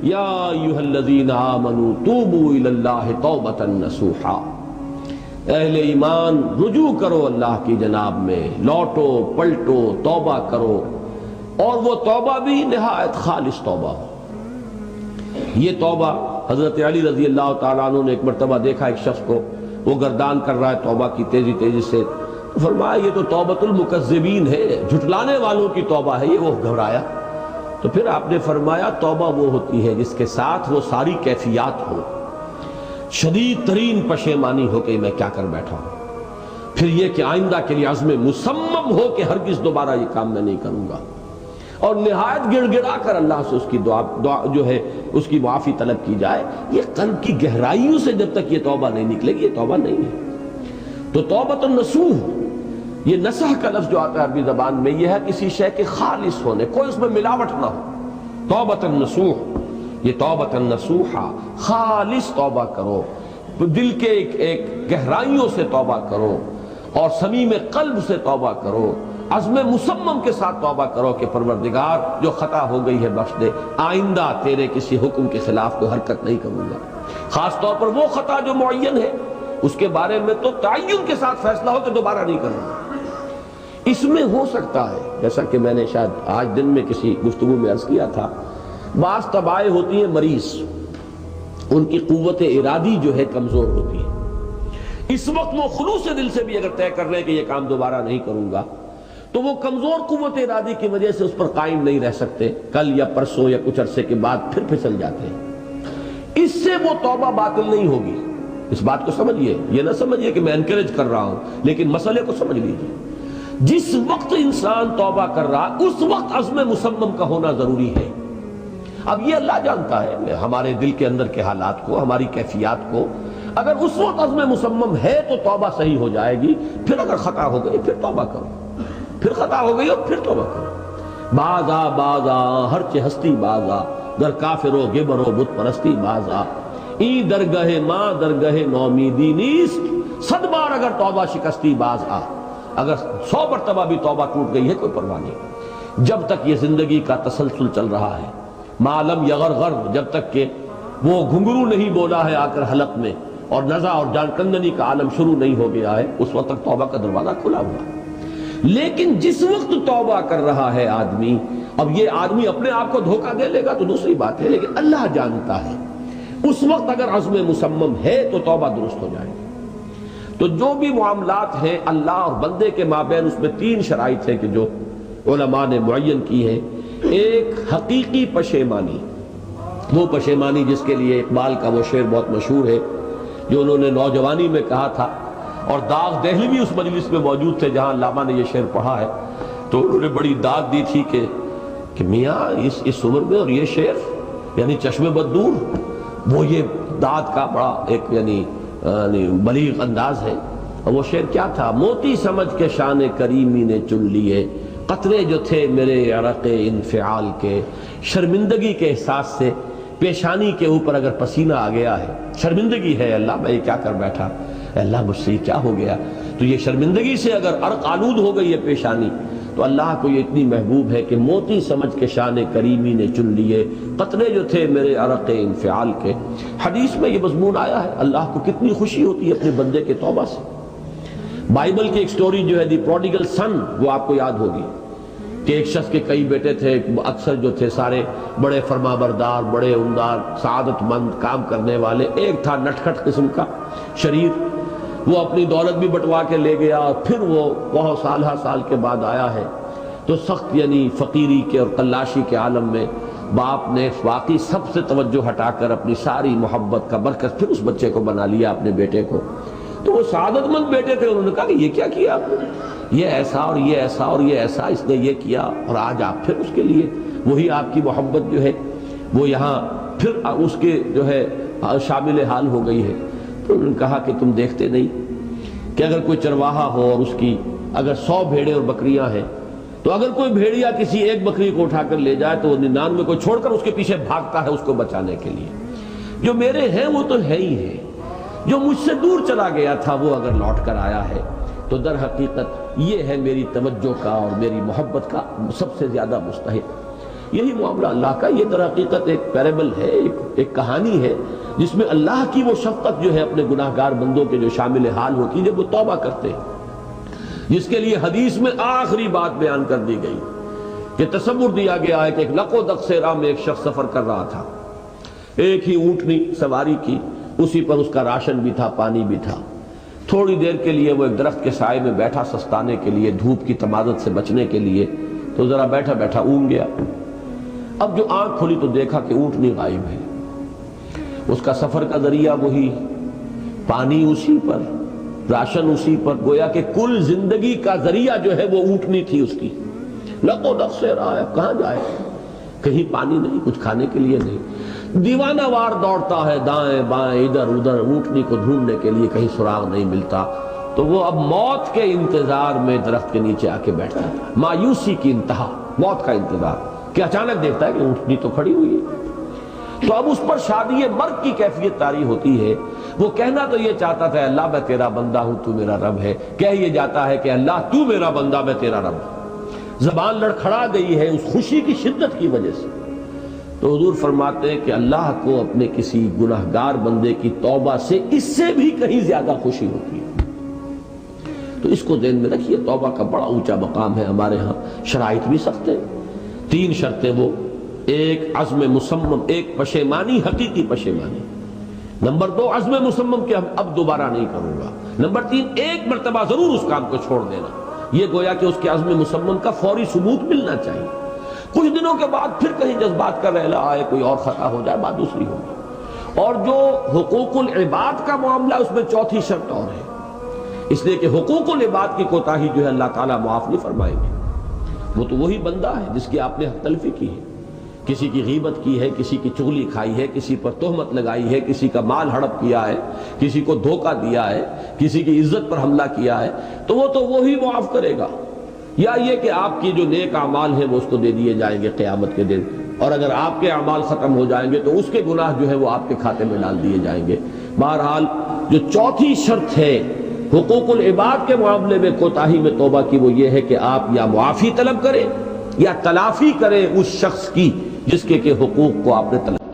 یا ایھا الذین آمنوا توبوا الی اللہ توبۃ نصوحا، اہل ایمان رجوع کرو اللہ کی جناب میں، لوٹو پلٹو توبہ کرو، اور وہ توبہ بھی نہایت خالص توبہ ہو۔ یہ توبہ حضرت علی رضی اللہ تعالیٰ عنہ نے ایک مرتبہ دیکھا ایک شخص کو، وہ گردان کر رہا ہے توبہ کی تیزی تیزی سے، فرمایا یہ تو توبۃ المکذبین ہے، جھٹلانے والوں کی توبہ ہے یہ۔ وہ گھبرایا، تو پھر آپ نے فرمایا توبہ وہ ہوتی ہے جس کے ساتھ وہ ساری کیفیات ہو، شدید ترین پشیمانی ہو کہ میں کیا کر بیٹھا ہوں، پھر یہ کہ آئندہ کے لیے عزم مصمم ہو کہ ہرگز دوبارہ یہ کام میں نہیں کروں گا، اور نہایت گڑ گڑا کر اللہ سے اس کی دعا جو ہے اس کی معافی طلب کی جائے۔ یہ قلب کی گہرائیوں سے جب تک یہ توبہ نہیں نکلے گی یہ توبہ نہیں ہے۔ تو توبۃ النصوح، یہ نصح کا لفظ جو آتا ہے عربی زبان میں، یہ ہے کسی شے کے خالص ہونے، کوئی اس میں ملاوٹ نہ ہو۔ توبۃ النصوح، یہ توبۃ النصوحہ، خالص توبہ کرو، دل کے ایک گہرائیوں سے توبہ کرو، اور صمیم قلب سے توبہ کرو، عزم مصمم کے ساتھ توبہ کرو کہ پروردگار جو خطا ہو گئی ہے بخش دے، آئندہ تیرے کسی حکم کے خلاف کوئی حرکت نہیں کروں گا۔ خاص طور پر وہ خطا جو معین ہے اس کے بارے میں تو تعین کے ساتھ فیصلہ ہو کہ دوبارہ نہیں کروں گا۔ اس میں ہو سکتا ہے، جیسا کہ میں نے شاید آج دن میں کسی گفتگو میں عرض کیا تھا، بعض طبائع ہوتی ہیں مریض، ان کی قوت ارادی جو ہے کمزور ہوتی ہے۔ اس وقت وہ خلوص دل سے بھی اگر طے کر رہے ہیں کہ یہ کام دوبارہ نہیں کروں گا، تو وہ کمزور قوت ارادی کی وجہ سے اس پر قائم نہیں رہ سکتے، کل یا پرسوں یا کچھ عرصے کے بعد پھر پھسل جاتے ہیں۔ اس سے وہ توبہ باطل نہیں ہوگی۔ اس بات کو سمجھیے، یہ نہ سمجھیے کہ میں انکریج کر رہا ہوں، لیکن مسئلے کو سمجھ لیجیے۔ جس وقت انسان توبہ کر رہا اس وقت عزم مصمم کا ہونا ضروری ہے۔ اب یہ اللہ جانتا ہے ہمارے دل کے اندر کے حالات کو، ہماری کیفیات کو۔ اگر اس وقت عزم مصمم ہے تو توبہ صحیح ہو جائے گی، پھر اگر خطا ہو گئی پھر توبہ کرو، پھر خطا ہو گئی اور پھر توبہ کرو۔ بازا بازا ہر چہ ہستی بازا، در کافر و گبر و بت پرستی بازا، این درگاہ ماں درگاہ نومیدی نیست، صد بار اگر توبہ شکستی باز آ۔ اگر 100 مرتبہ بھی توبہ ٹوٹ گئی ہے کوئی پرواہ نہیں، جب تک یہ زندگی کا تسلسل چل رہا ہے۔ معلم یغرغر، جب تک کہ وہ گھنگرو نہیں بولا ہے آ کر حلق میں، اور نزع اور جان کندنی کا عالم شروع نہیں ہو گیا ہے، اس وقت تک توبہ کا دروازہ کھلا ہوا ہے۔ لیکن جس وقت توبہ کر رہا ہے آدمی، اب یہ آدمی اپنے آپ کو دھوکہ دے لے گا تو دوسری بات ہے، لیکن اللہ جانتا ہے اس وقت اگر عزم مصمم ہے تو توبہ درست ہو جائے گی۔ تو جو بھی معاملات ہیں اللہ اور بندے کے مابین، اس میں 3 شرائط ہیں کہ جو علماء نے معین کی ہے۔ ایک حقیقی پشیمانی، وہ پشیمانی جس کے لیے اقبال کا وہ شعر بہت مشہور ہے جو انہوں نے نوجوانی میں کہا تھا، اور داغ دہلوی اس مجلس میں موجود تھے جہاں علامہ نے یہ شعر پڑھا ہے، تو انہوں نے بڑی داد دی تھی کہ میاں اس عمر میں اور یہ شعر یعنی چشم بد دور، وہ یہ داد کا بڑا ایک یعنی بلیغ انداز ہے۔ اور وہ شعر کیا تھا؟ موتی سمجھ کے شان کریمی نے چن لیے، قطرے جو تھے میرے عرق انفعال کے، شرمندگی کے احساس سے پیشانی کے اوپر اگر پسینہ آ گیا ہے، شرمندگی ہے اللہ میں یہ کیا کر بیٹھا، اللہ مجھ سے کیا ہو گیا، تو یہ شرمندگی سے اگر عرق آلود ہو گئی ہے پیشانی، تو اللہ کو یہ اتنی محبوب ہے کہ موتی سمجھ کے شان کریمی نے چن لیے، قطرے جو تھے میرے عرق انفعال کے۔ حدیث میں یہ مضمون آیا ہے، اللہ کو کتنی خوشی ہوتی ہے اپنے بندے کے توبہ سے۔ بائبل کی ایک سٹوری جو ہے دی پروڈیگل سن، وہ آپ کو یاد ہوگی کہ ایک شخص کے کئی بیٹے تھے، اکثر جو تھے سارے بڑے فرمانبردار، بڑے عمدار، سعادت مند کام کرنے والے، ایک تھا نٹکھٹ قسم کا شریر، وہ اپنی دولت بھی بٹوا کے لے گیا، اور پھر وہ بہت سال کے بعد آیا ہے تو سخت یعنی فقیری کے اور قلاشی کے عالم میں باپ نے واقعی سب سے توجہ ہٹا کر اپنی ساری محبت کا مرکز پھر اس بچے کو بنا لیا، اپنے بیٹے کو۔ تو وہ سعادت مند بیٹے تھے، انہوں نے کہا کہ یہ کیا کیا آپ نے، یہ ایسا اور یہ ایسا اور یہ ایسا اس نے یہ کیا، اور آج آپ پھر اس کے لیے وہی آپ کی محبت جو ہے وہ یہاں پھر اس کے جو ہے شامل حال ہو گئی ہے۔ تو انہوں نے کہا کہ تم دیکھتے نہیں کہ اگر کوئی چرواہا ہو اور اس کی اگر 100 بھیڑیں اور بکریاں ہیں، تو اگر کوئی بھیڑیا کسی ایک بکری کو اٹھا کر لے جائے تو وہ 99 کو چھوڑ کر اس کے پیچھے بھاگتا ہے اس کو بچانے کے لیے۔ جو میرے ہیں وہ تو ہے ہی ہے، جو مجھ سے دور چلا گیا تھا وہ اگر لوٹ کر آیا ہے تو در حقیقت یہ ہے میری توجہ کا اور میری محبت کا سب سے زیادہ مستحق۔ یہی معاملہ اللہ کا. یہ در حقیقت ایک پیرابل ہے، ایک کہانی ہے جس میں اللہ کی وہ شفقت جو ہے اپنے گناہگار بندوں کے جو شامل حال ہوتی ہے جب وہ توبہ کرتے ہیں، جس کے لیے حدیث میں آخری بات بیان کر دی گئی کہ تصور دیا گیا ہے کہ ایک لق و دق صحرا میں ایک شخص سفر کر رہا تھا. ایک ہی اونٹنی سواری کی، اسی پر اس کا راشن بھی تھا، پانی بھی تھا. تھوڑی دیر کے لیے وہ ایک درخت کے سائے میں بیٹھا سستانے کے لیے، دھوپ کی تمازت سے بچنے کے لیے. تو ذرا بیٹھا بیٹھا اونگ گیا. اب جو آنکھ کھلی تو دیکھا کہ اونٹنی غائب ہے. اس کا سفر کا ذریعہ وہی، پانی اسی پر، راشن اسی پر، گویا کہ کل زندگی کا ذریعہ جو ہے وہ اونٹنی تھی اس کی. لق و دق سے رہا ہے، کہاں جائے؟ کہیں پانی نہیں، کچھ کھانے کے لیے نہیں. دیوانہ وار دوڑتا ہے دائیں بائیں ادھر ادھر اونٹنی کو ڈھونڈنے کے لیے، کہیں سراغ نہیں ملتا. تو وہ اب موت کے انتظار میں درخت کے نیچے آ کے بیٹھتا تھا. مایوسی کی انتہا، موت کا انتظار کہ اچانک دیکھتا ہے کہ اونٹنی تو کھڑی ہوئی ہے. تو اب اس پر شادی مرگ کی کیفیت طاری ہوتی ہے. وہ کہنا تو یہ چاہتا تھا اللہ میں تیرا بندہ ہوں تو میرا رب ہے، کہہ یہ جاتا ہے کہ اللہ تو میرا بندہ میں تیرا رب ہوں. زبان لڑکھڑا گئی ہے اس خوشی کی شدت کی وجہ سے. تو حضور فرماتے ہیں کہ اللہ کو اپنے کسی گناہگار بندے کی توبہ سے اس سے بھی کہیں زیادہ خوشی ہوتی ہے. تو اس کو ذہن میں رکھیے، توبہ کا بڑا اونچا مقام ہے. ہمارے ہاں شرائط بھی سخت ہیں. 3 شرطیں وہ، ایک عزم مصمم، ایک پشیمانی، حقیقی پشیمانی. نمبر 2 عزم مصمم کہ اب دوبارہ نہیں کروں گا. نمبر 3 ایک مرتبہ ضرور اس کام کو چھوڑ دینا. یہ گویا کہ اس کے عزم مصمم کا فوری ثبوت ملنا چاہیے. کچھ دنوں کے بعد پھر کہیں جذبات کا رحلہ آئے، کوئی اور خطا ہو جائے، بات دوسری ہوگی. اور جو حقوق العباد کا معاملہ، اس میں 4تھی شرط اور ہے. اس لیے کہ حقوق العباد کی کوتاہی جو ہے اللہ تعالیٰ معاف نہیں فرمائیں گے. وہ تو وہی بندہ ہے جس کی آپ نے حق تلفی کی ہے، کسی کی غیبت کی ہے، کسی کی چغلی کھائی ہے، کسی پر تہمت لگائی ہے، کسی کا مال ہڑپ کیا ہے، کسی کو دھوکہ دیا ہے، کسی کی عزت پر حملہ کیا ہے. تو وہ تو وہی معاف کرے گا. یا یہ کہ آپ کی جو نیک اعمال ہیں وہ اس کو دے دیے جائیں گے قیامت کے دن، اور اگر آپ کے اعمال ختم ہو جائیں گے تو اس کے گناہ جو ہے وہ آپ کے کھاتے میں ڈال دیے جائیں گے. بہرحال جو 4تھی شرط ہے حقوق العباد کے معاملے میں کوتاہی میں توبہ کی، وہ یہ ہے کہ آپ یا معافی طلب کریں یا تلافی کریں اس شخص کی جس کے حقوق کو آپ نے طلب